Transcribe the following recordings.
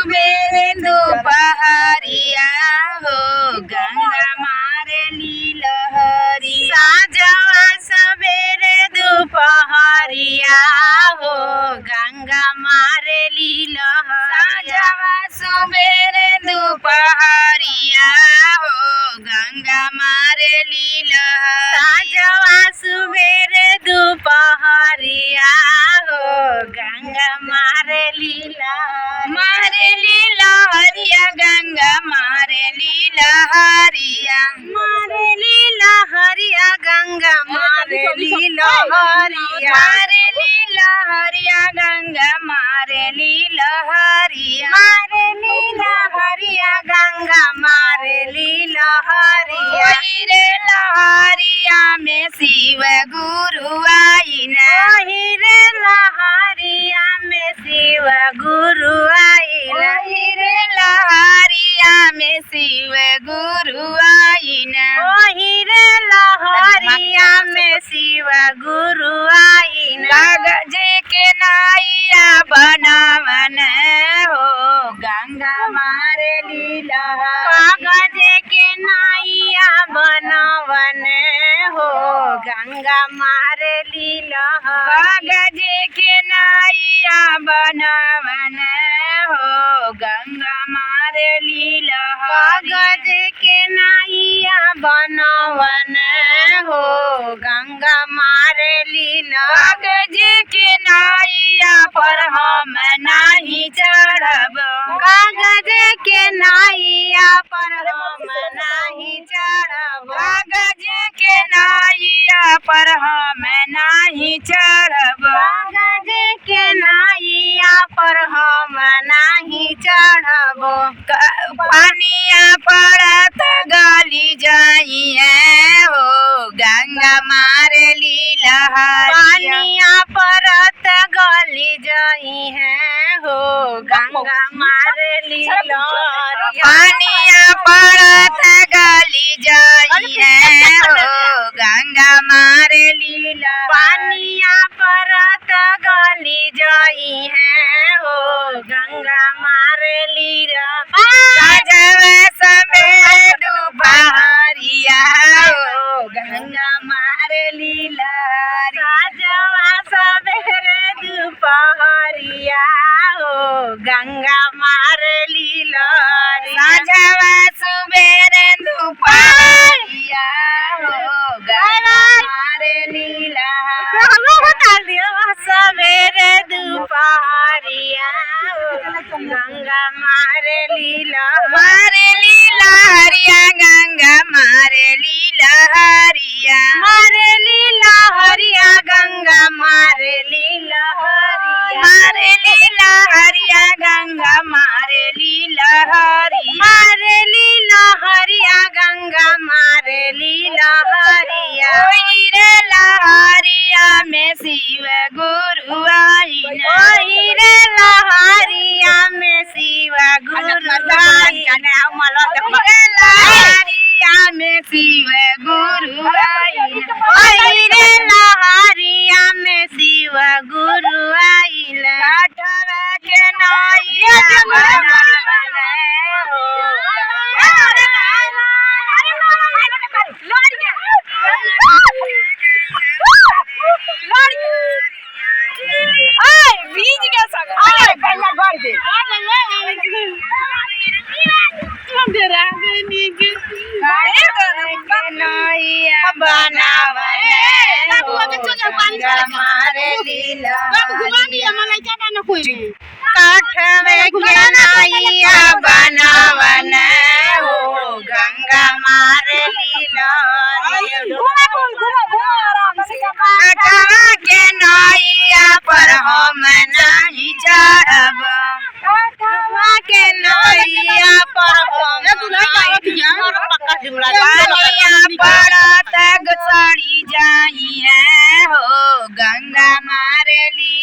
सुबेरे दोपहरिया हो गंगा मारेली लहरिया साँझवा सवेरे दोपहरिया हो गंगा मारेली लहरिया साँझवा सवेरे दोपहरिया हो गंगा मारेली लहरिया साँझवा सवेरे दोपहरिया हो गंगा मारेली लहरिया गंगा मारेली लहरिया गंगा मारेली लहरिया गंगा मारेली लहरिया गंगा मारेली लहरिया रे लहरिया में शिव गुरु आईना रे लहरिया में शिव गुरु आईना रे लहरिया में शिव गुरु आईना रे लहरिया में शिव गुरु आईना कागज के नाइया बनावन हो गंगा मारेली कागज के नाइया बनावन हो गंगा मारेली कागज के नाइया बनावन हो गंगा मारेली कागज के नाइया बनावन हो गंगा मारेली कागज के नाइया पर हम नहीं चढ़ब कागज के नाइया पर हम नहीं चढ़ब कागज के नाइया पर हम नहीं चढ़ब कागज के नाइया पर हम नहीं चढ़ब पानिया पड़त गली जाइए हो गंगा मारेली पानिया परत गली जाई है हो गंगा मारेली पानिया परत गली जाई है हो गंगा मारेली पानिया परत गली जाई है हो गंगा मारेली साँझवा सवेरे दोपहरिया हो गंगा मारेली साँझवा सवेरे दोपहरिया हो गंगा मारेली साँझवा सवेरे दोपहरिया हो गंगा मारेली सवेरे दोपहरिया गंगा मारेली लहरिया गंगा मारेली लहरिया गंगा मारेली लहरिया गंगा मारेली लहरिया गंगा मारेली लहरिया रे लहरिया में शिव गुरु आईना रे लहरिया में शिव गुरु आईना लहरिया में शिव गुरु आईना रे लहरिया में शिव गुरु आईला काठवा के नाइया बनावन हो बीज के संग पहला कर दे नाइया बनावन गंगा मारेली काठवे के नाइया बनावन हो गंगा मारेली काठवा के नाइया पर हम नहीं चढ़ब काठवा के नाइया पर हम पानिया पड़त सड़ी जाई है हो गंगा मारेली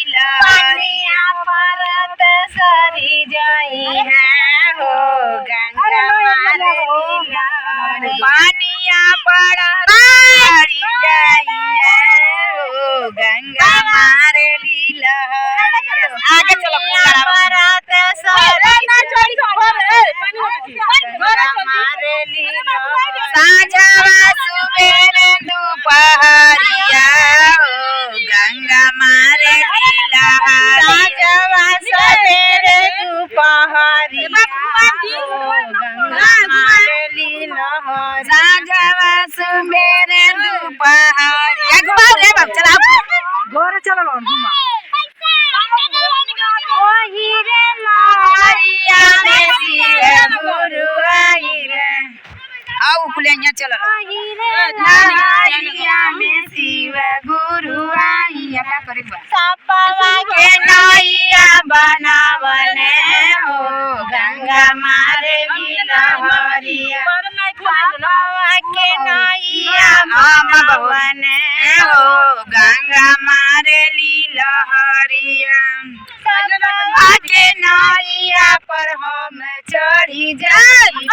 पानिया पड़त सड़ी जाई है हो गंगा मारेली पानिया पड़त सड़ी जाई है हो गंगा मारेली आगे चलो पहले यहाँ चलो लहरिया में शिव गुरु आइया का करे सपवा के नैया बनावने हो गंगा मारे लहरिया सपवा के नैया बनावने हो गंगा मारे लहरिया सपवा के नैया पर हम चढ़ी जाई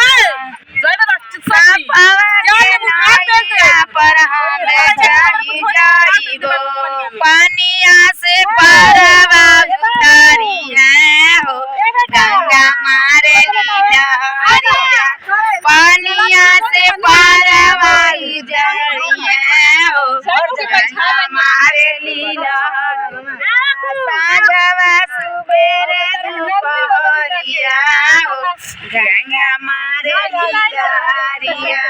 सपवा के नैया पर हम चढ़ी जाई गो पानिया से पारवा उतारी है हो गंगा मारे लहरिया पानिया से पारवा उतारी है हो गंगा मारे लहरिया साँझवा सुबेरे दुपहरिया हो गंगा मारे लहरिया